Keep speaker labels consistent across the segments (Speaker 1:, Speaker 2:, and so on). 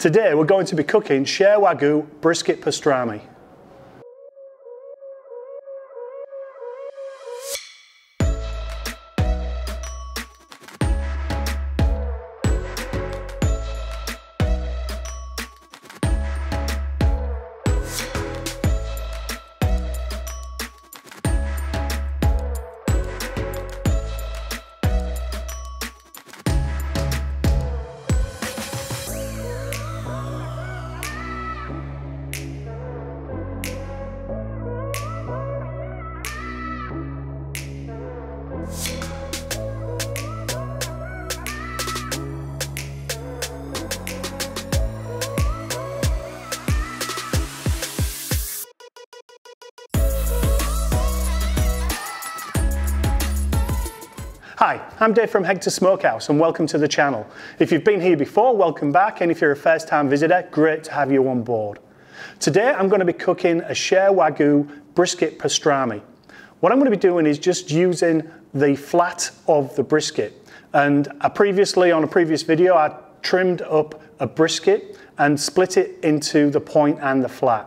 Speaker 1: Today we're going to be cooking share Wagyu brisket pastrami. Hi, I'm Dave from Hector Smokehouse and welcome to the channel. If you've been here before, welcome back, and if you're a first time visitor, great to have you on board. Today I'm going to be cooking a share Wagyu brisket pastrami. What I'm going to be doing is just using the flat of the brisket, and previously on a previous video I trimmed up a brisket and split it into the point and the flat.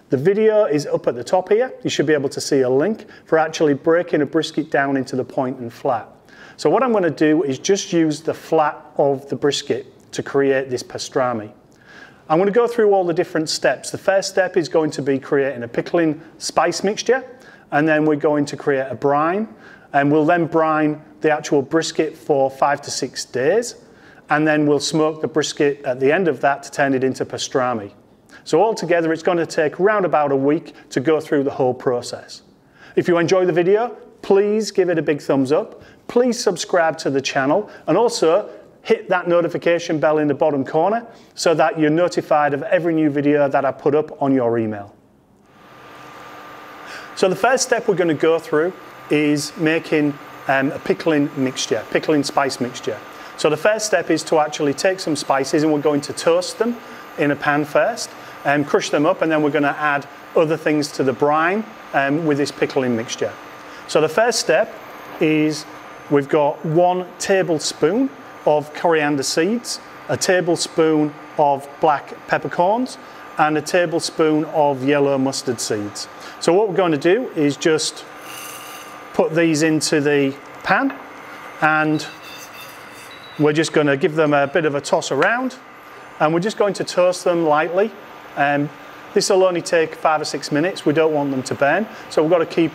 Speaker 1: The video is up at the top here. You should be able to see a link for actually breaking a brisket down into the point and flat. So what I'm going to do is just use the flat of the brisket to create this pastrami. I'm going to go through all the different steps. The first step is going to be creating a pickling spice mixture, and then we're going to create a brine, and we'll then brine the actual brisket for 5 to 6 days, and then we'll smoke the brisket at the end of that to turn it into pastrami. So altogether it's going to take around about a week to go through the whole process. If you enjoy the video, please give it a big thumbs up. Please subscribe to the channel, and also hit that notification bell in the bottom corner so that you're notified of every new video that I put up on your email. So the first step we're going to go through is making a pickling mixture, pickling spice mixture. So the first step is to actually take some spices, and we're going to toast them in a pan first and crush them up, and then we're going to add other things to the brine with this pickling mixture. So the first step is we've got 1 tablespoon of coriander seeds, a tablespoon of black peppercorns, and a tablespoon of yellow mustard seeds. So what we're going to do is just put these into the pan, and we're just going to give them a bit of a toss around, and we're just going to toast them lightly. This will only take 5 or 6 minutes. We don't want them to burn, so we've got to keep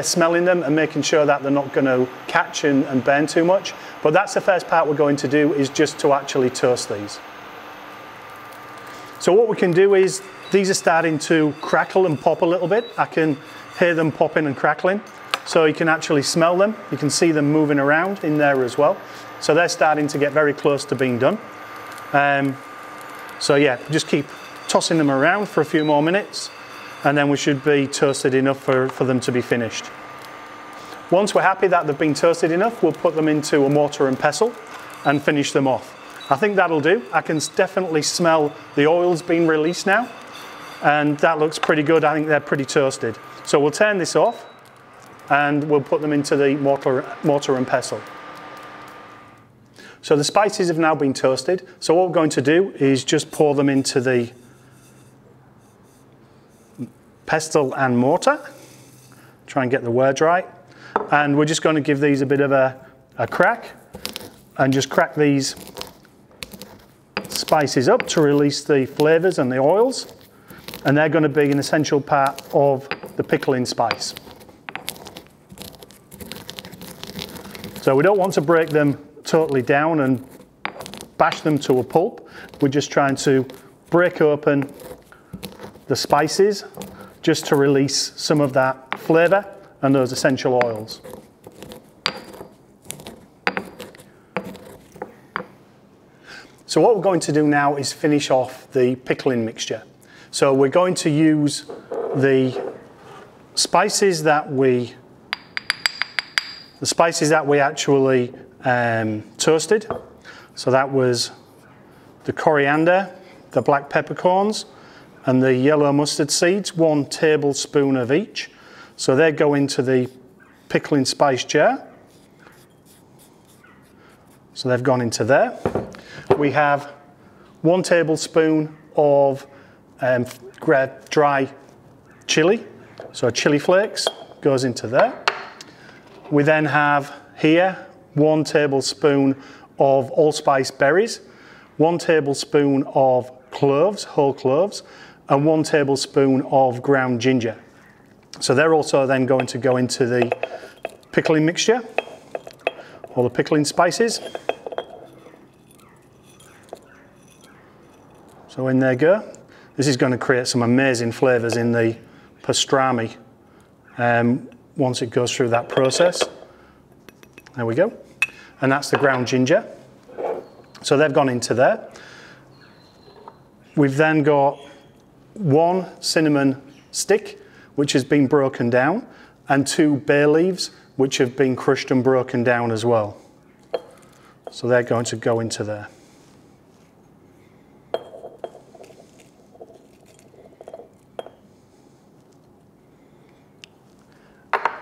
Speaker 1: smelling them and making sure that they're not going to catch and burn too much. But that's the first part we're going to do, is just to actually toast these. So what we can do is, these are starting to crackle and pop a little bit. I can hear them popping and crackling. So you can actually smell them. You can see them moving around in there as well. So they're starting to get very close to being done. So yeah, just keep tossing them around for a few more minutes, and then we should be toasted enough for them to be finished. Once we're happy that they've been toasted enough, we'll put them into a mortar and pestle and finish them off. I think that'll do. I can definitely smell the oils being released now, and that looks pretty good. I think they're pretty toasted. So we'll turn this off and we'll put them into the mortar and pestle. So the spices have now been toasted. So what we're going to do is just pour them into the pestle and mortar. Try and get the words right. And we're just going to give these a bit of a crack, and just crack these spices up to release the flavours and the oils. And they're going to be an essential part of the pickling spice. So we don't want to break them totally down and bash them to a pulp. We're just trying to break open the spices just to release some of that flavour and those essential oils. So what we're going to do now is finish off the pickling mixture. So we're going to use the spices that we actually toasted. So that was the coriander, the black peppercorns, and the yellow mustard seeds, 1 tablespoon of each. So they go into the pickling spice jar. So they've gone into there. We have 1 tablespoon of dry chili, so chili flakes goes into there. We then have here 1 tablespoon of allspice berries, 1 tablespoon of cloves, whole cloves, and 1 tablespoon of ground ginger. So they're also then going to go into the pickling mixture, or the pickling spices. So in they go. This is going to create some amazing flavours in the pastrami once it goes through that process. There we go. And that's the ground ginger. So they've gone into there. We've then got 1 cinnamon stick, which has been broken down, and 2 bay leaves, which have been crushed and broken down as well. So they're going to go into there.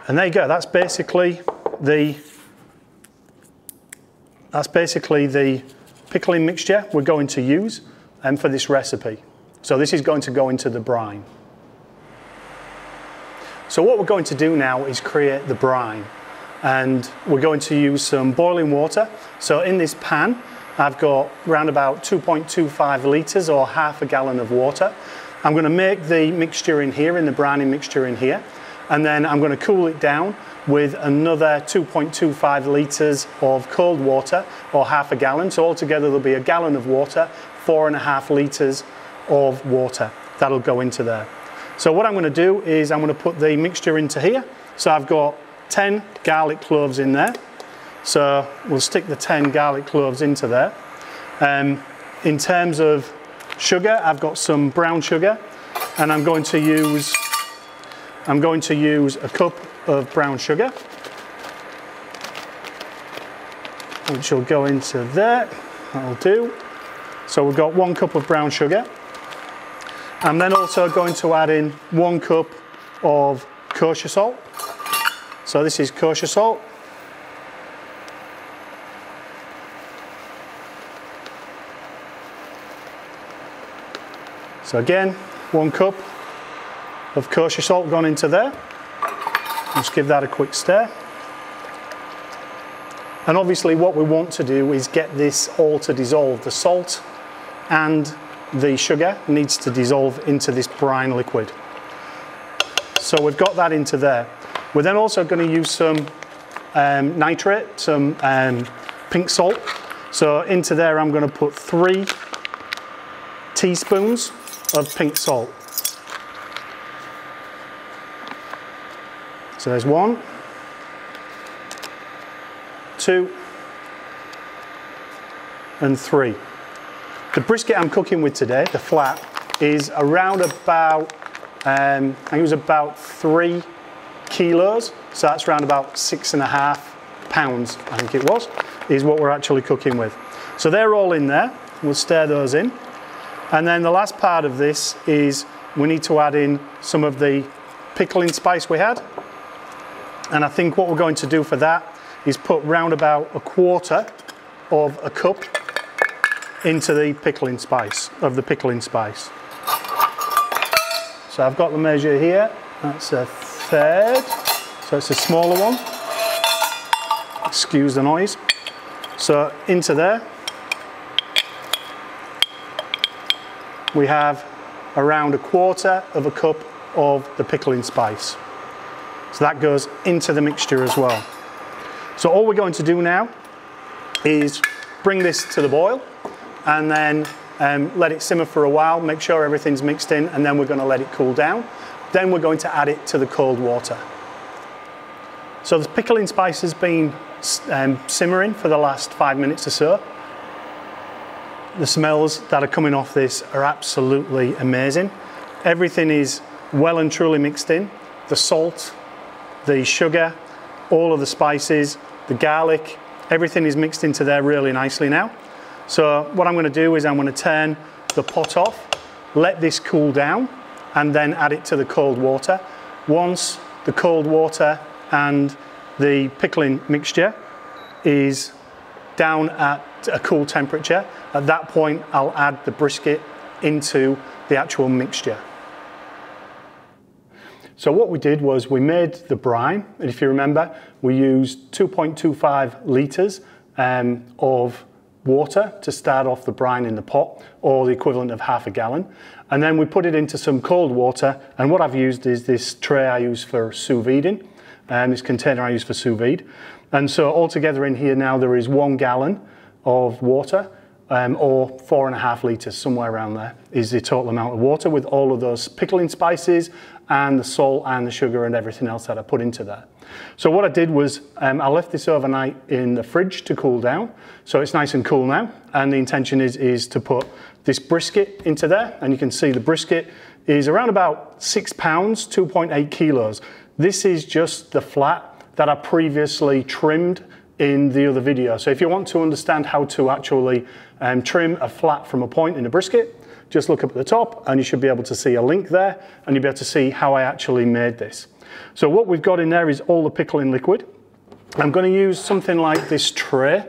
Speaker 1: And there you go, that's basically the pickling mixture we're going to use for this recipe. So this is going to go into the brine. So what we're going to do now is create the brine, and we're going to use some boiling water. So in this pan, I've got around about 2.25 litres or half a gallon of water. I'm going to make the mixture in here, in the brining mixture in here, and then I'm going to cool it down with another 2.25 litres of cold water, or half a gallon. So altogether there'll be a gallon of water, 4.5 litres of water. That'll go into there. So what I'm going to do is I'm going to put the mixture into here. So I've got 10 garlic cloves in there. So we'll stick the 10 garlic cloves into there. In terms of sugar, I've got some brown sugar, and I'm going to use a cup of brown sugar, which will go into there. That'll do. So we've got 1 cup of brown sugar. I'm then also going to add in 1 cup of kosher salt. So this is kosher salt. So again, 1 cup of kosher salt gone into there. Just give that a quick stir. And obviously what we want to do is get this all to dissolve. The salt and the sugar needs to dissolve into this brine liquid. So we've got that into there. We're then also going to use some nitrate, some pink salt. So into there I'm going to put 3 teaspoons of pink salt. So there's 1, 2, and 3. The brisket I'm cooking with today, the flat, is around about, I think it was about 3 kilos. So that's around about 6.5 pounds, I think it was, is what we're actually cooking with. So they're all in there. We'll stir those in. And then the last part of this is we need to add in some of the pickling spice we had. And I think what we're going to do for that is put round about 1/4 of a cup into the pickling spice, So I've got the measure here, that's 1/3, so it's a smaller one. Excuse the noise. So into there, we have around 1/4 of a cup of the pickling spice. So that goes into the mixture as well. So all we're going to do now is bring this to the boil, and then let it simmer for a while, make sure everything's mixed in, and then we're going to let it cool down. Then we're going to add it to the cold water. So the pickling spice has been simmering for the last 5 minutes or so. The smells that are coming off this are absolutely amazing. Everything is well and truly mixed in. The salt, the sugar, all of the spices, the garlic, everything is mixed into there really nicely now. So what I'm going to do is I'm going to turn the pot off, let this cool down, and then add it to the cold water. Once the cold water and the pickling mixture is down at a cool temperature. At that point, I'll add the brisket into the actual mixture. So what we did was we made the brine, and if you remember, we used 2.25 litres of water to start off the brine in the pot, or the equivalent of half a gallon. And then we put it into some cold water, and what I've used is this tray I use for sous videing, and this container I use for sous vide. And so altogether in here now there is 1 gallon of water, or 4.5 litres, somewhere around there is the total amount of water, with all of those pickling spices and the salt and the sugar and everything else that I put into there. So what I did was I left this overnight in the fridge to cool down, so it's nice and cool now, and the intention is to put this brisket into there, and you can see the brisket is around about 6 pounds, 2.8 kilos. This is just the flat that I previously trimmed in the other video. So if you want to understand how to actually trim a flat from a point in a brisket, just look up at the top and you should be able to see a link there, and you'll be able to see how I actually made this. So what we've got in there is all the pickling liquid. I'm going to use something like this tray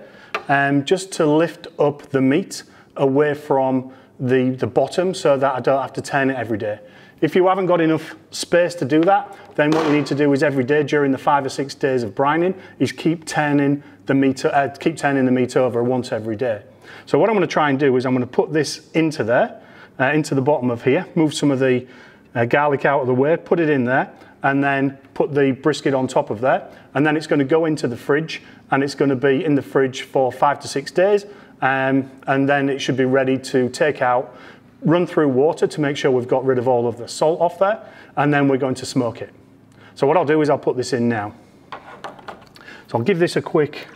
Speaker 1: just to lift up the meat away from the bottom, so that I don't have to turn it every day. If you haven't got enough space to do that, then what you need to do is every day during the 5 or 6 days of brining is keep turning the meat over once every day. So what I'm going to try and do is I'm going to put this into there, into the bottom of here, move some of the garlic out of the way, put it in there, and then put the brisket on top of there, and then it's going to go into the fridge, and it's going to be in the fridge for 5 to 6 days, and then it should be ready to take out, run through water to make sure we've got rid of all of the salt off there, and then we're going to smoke it. So what I'll do is I'll put this in now. So I'll give this a quick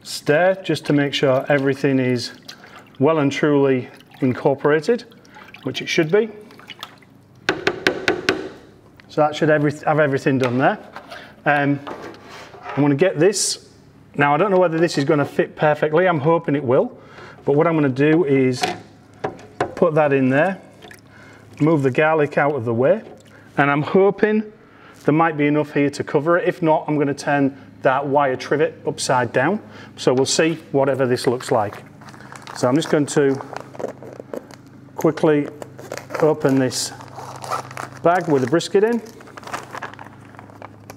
Speaker 1: stir just to make sure everything is well and truly incorporated, which it should be. So that should have everything done there. I'm going to get this. Now I don't know whether this is going to fit perfectly, I'm hoping it will, but what I'm going to do is put that in there, move the garlic out of the way, and I'm hoping there might be enough here to cover it. If not, I'm going to turn that wire trivet upside down, so we'll see whatever this looks like. So I'm just going to quickly open this bag with the brisket in,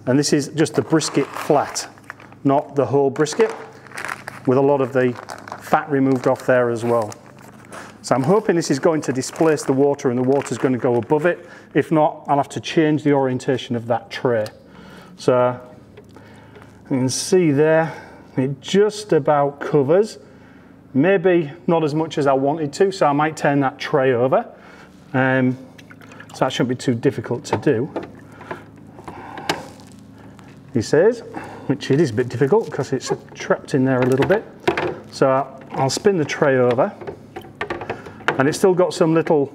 Speaker 1: and this is just the brisket flat, not the whole brisket, with a lot of the fat removed off there as well. So I'm hoping this is going to displace the water and the water is going to go above it. If not, I'll have to change the orientation of that tray. So you can see there, it just about covers, maybe not as much as I wanted to, so I might turn that tray over. So that shouldn't be too difficult to do, he says, which it is a bit difficult because it's trapped in there a little bit. So I'll spin the tray over, and it's still got some little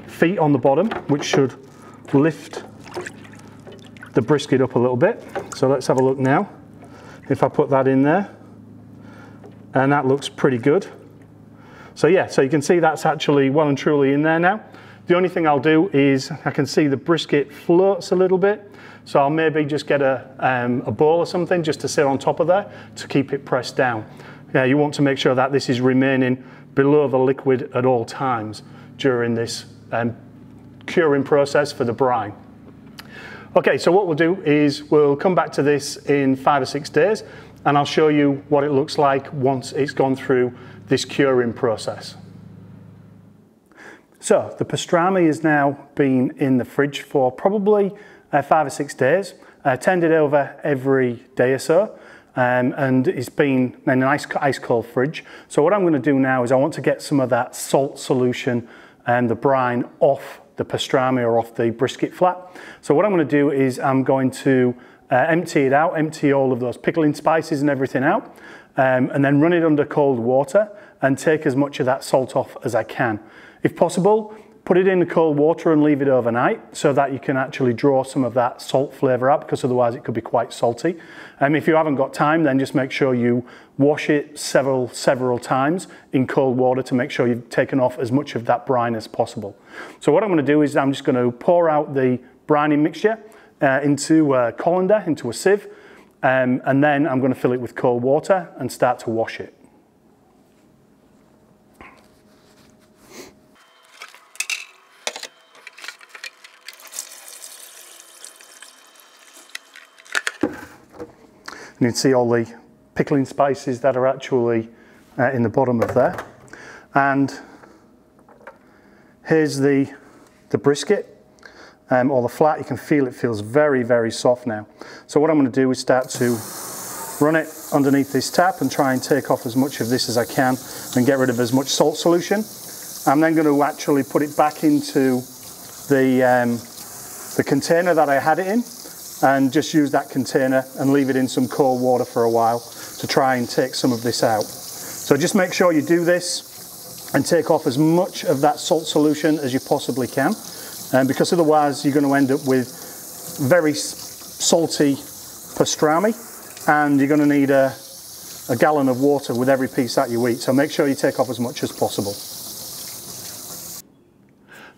Speaker 1: feet on the bottom which should lift the brisket up a little bit. So let's have a look now. If I put that in there, and that looks pretty good. So yeah, so you can see that's actually well and truly in there now. The only thing I'll do is I can see the brisket floats a little bit, so I'll maybe just get a bowl or something just to sit on top of there to keep it pressed down. Yeah, you want to make sure that this is remaining below the liquid at all times during this curing process for the brine. Okay, so what we'll do is we'll come back to this in 5 or 6 days, and I'll show you what it looks like once it's gone through this curing process. So the pastrami has now been in the fridge for probably 5 or 6 days. Turned it over every day or so, and it's been in an ice cold fridge. So what I'm going to do now is I want to get some of that salt solution and the brine off the pastrami or off the brisket flat. So what I'm going to do is I'm going to empty it out, empty all of those pickling spices and everything out, and then run it under cold water and take as much of that salt off as I can. If possible, put it in the cold water and leave it overnight so that you can actually draw some of that salt flavour out, because otherwise it could be quite salty. If you haven't got time, then just make sure you wash it several times in cold water to make sure you've taken off as much of that brine as possible. So what I'm going to do is I'm just going to pour out the brining mixture into a colander, into a sieve, and then I'm going to fill it with cold water and start to wash it. You can see all the pickling spices that are actually in the bottom of there. And here's the brisket, or the flat. You can feel it feels very, very soft now. So what I'm going to do is start to run it underneath this tap and try and take off as much of this as I can and get rid of as much salt solution. I'm then going to actually put it back into the container that I had it in, and just use that container and leave it in some cold water for a while to try and take some of this out. So just make sure you do this and take off as much of that salt solution as you possibly can, because otherwise you're going to end up with very salty pastrami, and you're going to need a gallon of water with every piece that you eat. So make sure you take off as much as possible.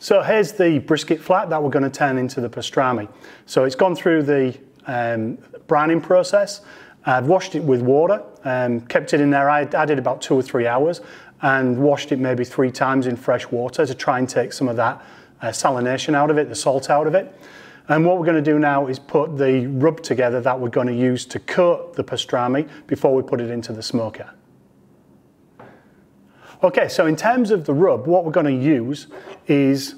Speaker 1: So here's the brisket flat that we're going to turn into the pastrami. So it's gone through the brining process. I've washed it with water, kept it in there. I did about 2 or 3 hours and washed it maybe 3 times in fresh water to try and take some of that salination out of it, the salt out of it. And what we're going to do now is put the rub together that we're going to use to coat the pastrami before we put it into the smoker. Okay, so in terms of the rub, what we're going to use is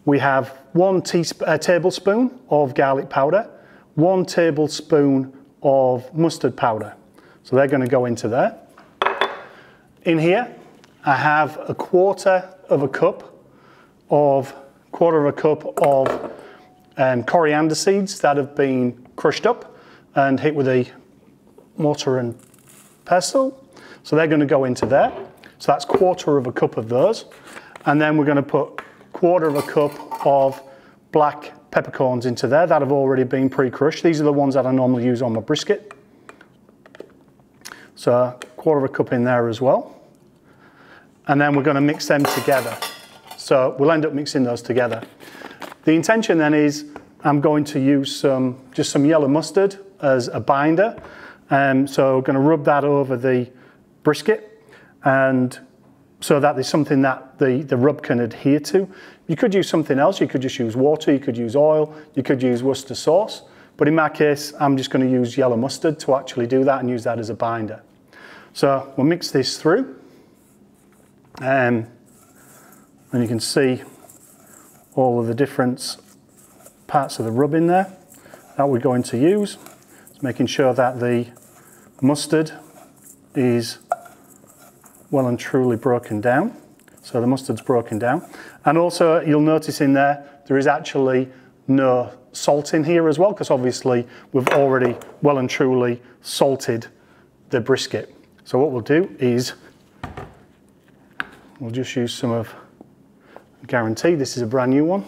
Speaker 1: we have 1 tablespoon of garlic powder, 1 tablespoon of mustard powder. So they're going to go into there. In here, I have a quarter of a cup of coriander seeds that have been crushed up and hit with a mortar and pestle. So they're going to go into there. So that's 1/4 of a cup of those. And then we're going to put 1/4 of a cup of black peppercorns into there that have already been pre-crushed. These are the ones that I normally use on my brisket. So 1/4 of a cup in there as well. And then we're going to mix them together. So we'll end up mixing those together. The intention then is I'm going to use just some yellow mustard as a binder. So we're going to rub that over the brisket, and so that there's something that the rub can adhere to. You could use something else. You could just use water, you could use oil, you could use Worcester sauce. But in my case, I'm just going to use yellow mustard to actually do that and use that as a binder. So we'll mix this through. And you can see all of the different parts of the rub in there that we're going to use. It's making sure that the mustard is well and truly broken down. So the mustard's broken down. And also you'll notice in there is actually no salt in here as well, because obviously we've already well and truly salted the brisket. So what we'll do is we'll just use some of Guarantee. This is a brand new one.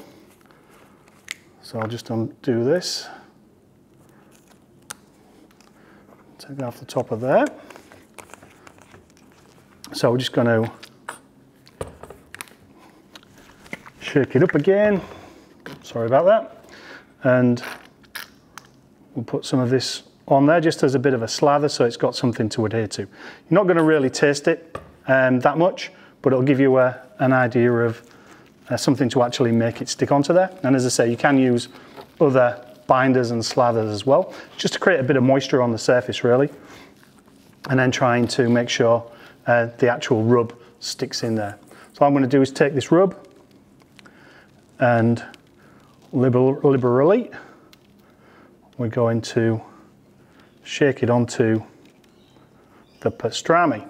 Speaker 1: So I'll just undo this. Take it off the top of there. So we're just going to shake it up again. Sorry about that. And we'll put some of this on there just as a bit of a slather so it's got something to adhere to. You're not going to really taste it that much, but it'll give you an idea of something to actually make it stick onto there. And as I say, you can use other binders and slathers as well, just to create a bit of moisture on the surface really, and then trying to make sure the actual rub sticks in there. So what I'm going to do is take this rub and liberally we're going to shake it onto the pastrami.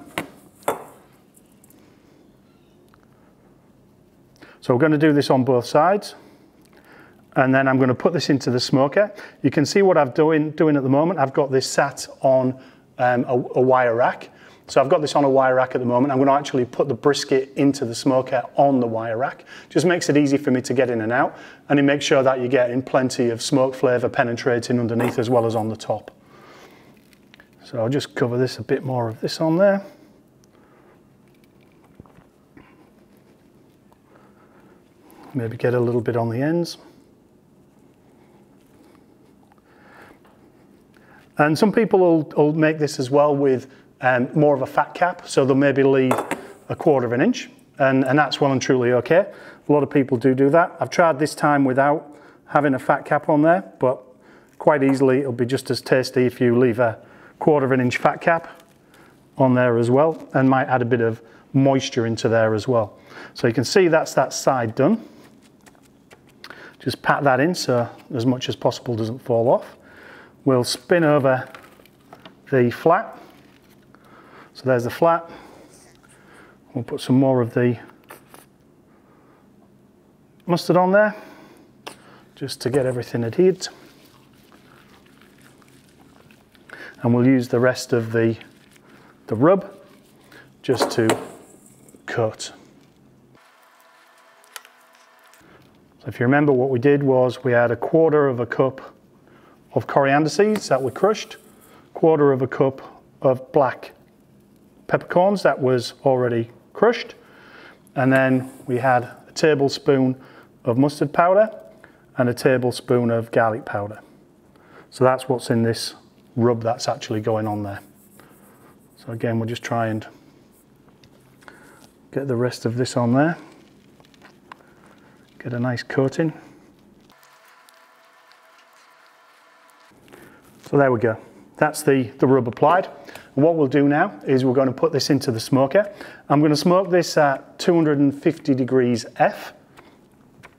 Speaker 1: So we're going to do this on both sides, and then I'm going to put this into the smoker. You can see what I'm doing at the moment. I've got this sat on a wire rack. So I've got this on a wire rack at the moment. I'm going to actually put the brisket into the smoker on the wire rack. Just makes it easy for me to get in and out, and it makes sure that you're getting plenty of smoke flavour penetrating underneath as well as on the top. So I'll just cover this, a bit more of this on there. Maybe get a little bit on the ends. And some people will make this as well with more of a fat cap, so they'll maybe leave 1/4 of an inch, and that's well and truly okay. A lot of people do that. I've tried this time without having a fat cap on there, but quite easily it'll be just as tasty if you leave a 1/4 inch fat cap on there as well, and might add a bit of moisture into there as well. So you can see that's that side done. Just pat that in so as much as possible doesn't fall off. We'll spin over the flat. So there's the flat. We'll put some more of the mustard on there, just to get everything adhered. And we'll use the rest of the rub just to coat. So if you remember, what we did was we had 1/4 cup of coriander seeds that we crushed, 1/4 cup of black peppercorns that was already crushed, and then we had a tablespoon of mustard powder and a tablespoon of garlic powder. So that's what's in this rub that's actually going on there. So again, we'll just try and get the rest of this on there. Get a nice coating. So there we go. That's the rub applied. And what we'll do now is we're going to put this into the smoker. I'm going to smoke this at 250 degrees F.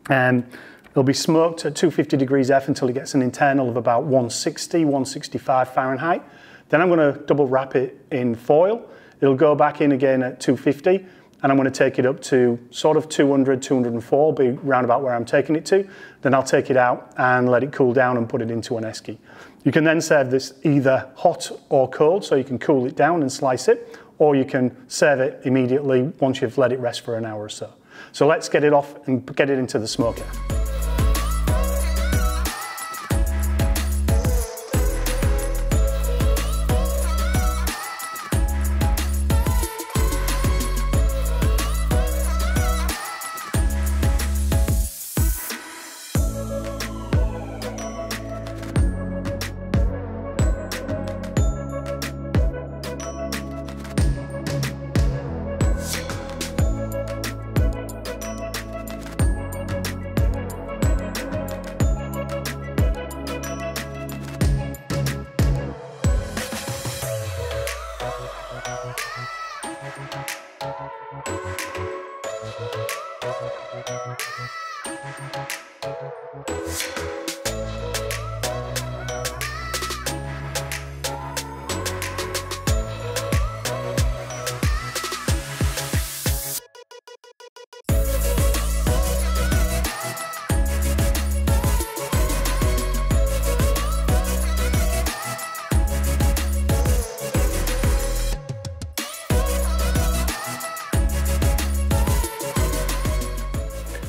Speaker 1: It'll be smoked at 250 degrees F until it gets an internal of about 160, 165 Fahrenheit. Then I'm going to double wrap it in foil. It'll go back in again at 250, and I'm going to take it up to sort of 200, 204, be round about where I'm taking it to. Then I'll take it out and let it cool down and put it into an esky. You can then serve this either hot or cold, so you can cool it down and slice it, or you can serve it immediately once you've let it rest for an hour or so. So let's get it off and get it into the smoker.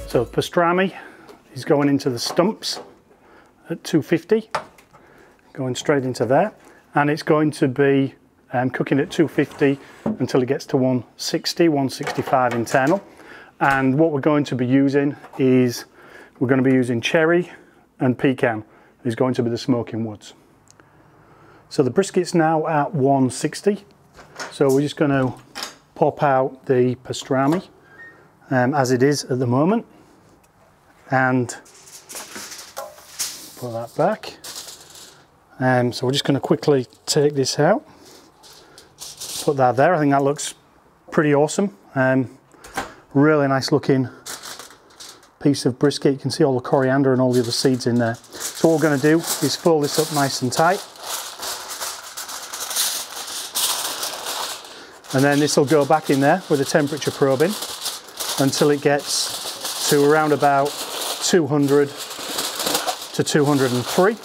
Speaker 1: So pastrami is going into the stumps at 250, going straight into there, and it's going to be cooking at 250 until it gets to 160, 165 internal. And what we're going to be using is, we're going to be using cherry and pecan is going to be the smoking woods. So the brisket's now at 160, so we're just going to pop out the pastrami as it is at the moment, and put that back. So we're just going to quickly take this out, put that there. I think that looks pretty awesome. Really nice looking piece of brisket. You can see all the coriander and all the other seeds in there. So what we're going to do is fold this up nice and tight, and then this will go back in there with a temperature probe in until it gets to around about 200 to 203,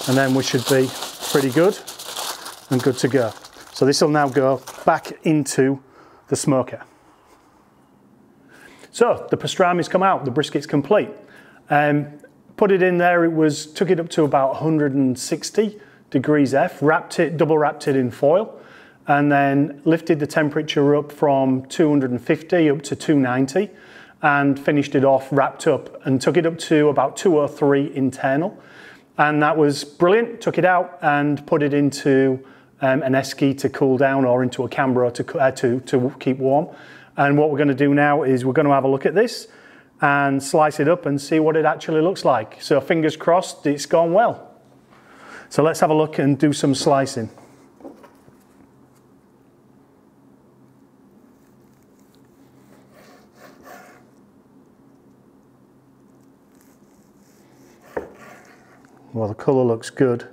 Speaker 1: and then we should be pretty good and good to go. So this will now go back into the smoker. So the pastrami's come out, the brisket's complete. Put it in there, took it up to about 160 degrees F, double wrapped it in foil, and then lifted the temperature up from 250 up to 290, and finished it off wrapped up, and took it up to about 203 internal. And that was brilliant. Took it out and put it into an esky to cool down, or into a Cambro to keep warm. And what we're going to do now is we're going to have a look at this and slice it up and see what it actually looks like. So fingers crossed it's gone well. So let's have a look and do some slicing. Well, the colour looks good.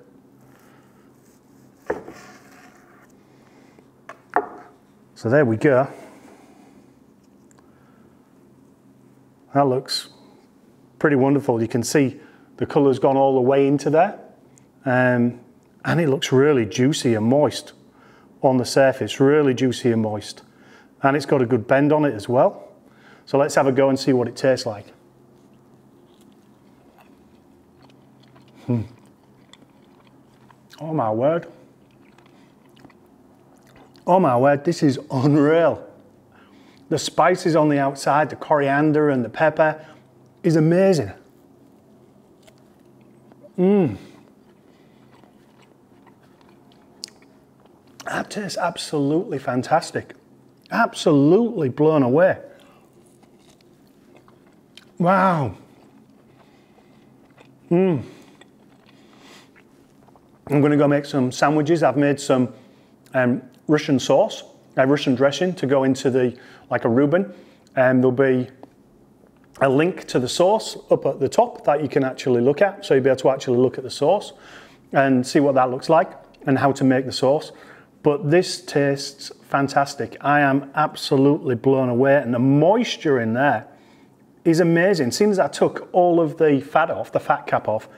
Speaker 1: So there we go. That looks pretty wonderful. You can see the colour's gone all the way into there. And it looks really juicy and moist on the surface, really juicy and moist. And it's got a good bend on it as well. So let's have a go and see what it tastes like. Oh my word. Oh my word, this is unreal. The spices on the outside, the coriander and the pepper is amazing. That tastes absolutely fantastic. Absolutely blown away. Wow. I'm going to go make some sandwiches. I've made some Russian sauce, Russian dressing to go into like a Reuben. And there'll be a link to the sauce up at the top that you can actually look at. So you'll be able to actually look at the sauce and see what that looks like and how to make the sauce. But this tastes fantastic. I am absolutely blown away, and the moisture in there is amazing. As soon as I took all of the fat off, the fat cap off,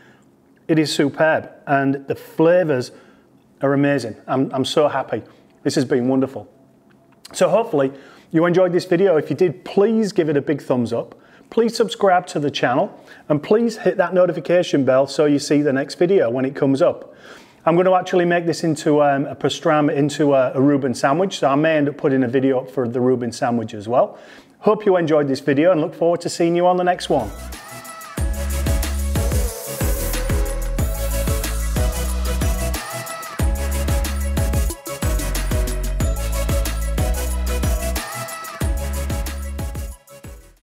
Speaker 1: it is superb, and the flavors are amazing. I'm so happy. This has been wonderful. So hopefully you enjoyed this video. If you did, please give it a big thumbs up. Please subscribe to the channel, and please hit that notification bell so you see the next video when it comes up. I'm going to actually make this into a pastrami, into a Reuben sandwich, so I may end up putting a video up for the Reuben sandwich as well. Hope you enjoyed this video and look forward to seeing you on the next one.